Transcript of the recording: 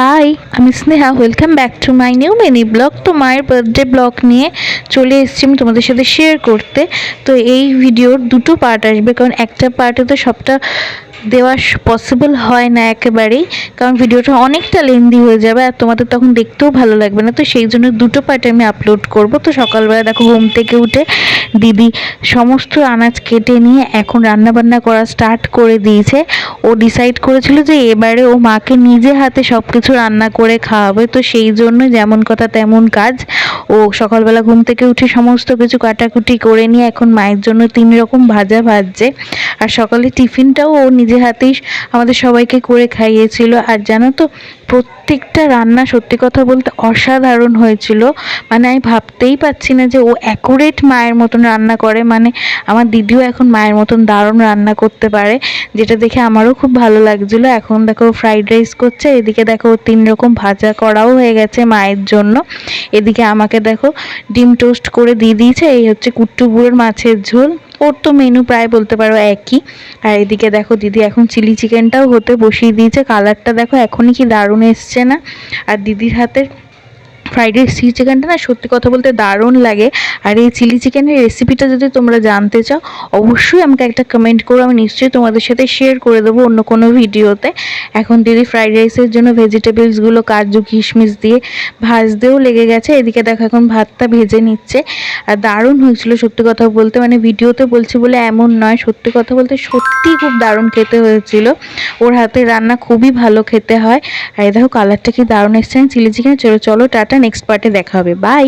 High, আমি Sneha. Welcome back to my new mini blog. তো মায়ের বার্থডে ব্লগ নিয়ে চলে এসেছি আমি তোমাদের সাথে শেয়ার করতে। তো এই ভিডিওর দুটো পার্ট আসবে, কারণ একটা পার্টে তো সবটা দেওয়া পসিবল হয় না একেবারেই, কারণ ভিডিওটা অনেকটা লেন্দি হয়ে যাবে আর তোমাদের তখন দেখতেও ভালো লাগবে না। তো সেই জন্য দুটো পার্টে আমি আপলোড করব। তো সকালবেলা দেখো ঘুম থেকে উঠে দিদি সমস্ত আনাজ কেটে নিয়ে এখন রান্নাবান্না করা স্টার্ট করে দিয়েছে। ও ডিসাইড করেছিল যে এবারে ও মাকে নিজে হাতে সব কিছু রান্না করে খাওয়াবে। তো সেই জন্য যেমন কথা তেমন কাজ। ও সকালবেলা ঘুম থেকে উঠে সমস্ত কিছু কাটাকুটি করে নিয়ে এখন মায়ের জন্য 3 রকম ভাজা ভাজছে। আর সকালে টিফিনটাও ও নিজে হাতেই আমাদের সবাইকে করে খাইয়েছিল। আর জানো তো, প্রত্যেকটা রান্না সত্যি কথা বলতে অসাধারণ হয়েছিল। মানে আমি ভাবতেই পারছি না যে ও অ্যাকুরেট মায়ের মতন রান্না করে। মানে আমার দিদিও এখন মায়ের মতন দারুণ রান্না করতে পারে, যেটা দেখে আমারও খুব ভালো লাগছিলো। এখন দেখো ফ্রাইড রাইস করছে, এদিকে দেখো 3 রকম ভাজা করাও হয়ে গেছে মায়ের জন্য। এদিকে আমাকে দেখো ডিম টোস্ট করে দিয়ে দিয়েছে। এই হচ্ছে কুট্টুবুড়োর মাছের ঝোল। ওর তো মেনু প্রায় বলতে পারো একই। আর এদিকে দেখো দিদি এখন চিলি চিকেনটাও হতে বসিয়ে দিয়েছে। কালারটা দেখো এখনই কি দারুণ এসছে না? আর দিদির হাতের ফ্রাইড রাইস চিলি চিকেনটা না সত্যি কথা বলতে দারুণ লাগে। আর এই চিলি চিকেনের রেসিপিটা যদি তোমরা জানতে চাও, অবশ্যই আমাকে একটা কমেন্ট করো, আমি নিশ্চয়ই তোমাদের সাথে শেয়ার করে দেবো অন্য কোনো ভিডিওতে। এখন দিদি ফ্রাইড রাইসের জন্য ভেজিটেবলসগুলো কাজু কিশমিশ দিয়ে ভাজতেও লেগে গেছে। এদিকে দেখো এখন ভাতটা ভেজে নিচ্ছে। আর দারুণ হয়েছিল সত্যি কথা বলতে, মানে ভিডিওতে বলছি বলে এমন নয়, সত্যি কথা বলতে সত্যিই খুব দারুণ খেতে হয়েছিল। ওর হাতের রান্না খুবই ভালো খেতে হয়। আর এই দেখো কালারটা কি দারুণ এসছে চিলি চিকেন। চলো চলো টাটা, নেক্সট পার্টে দেখা হবে, বাই।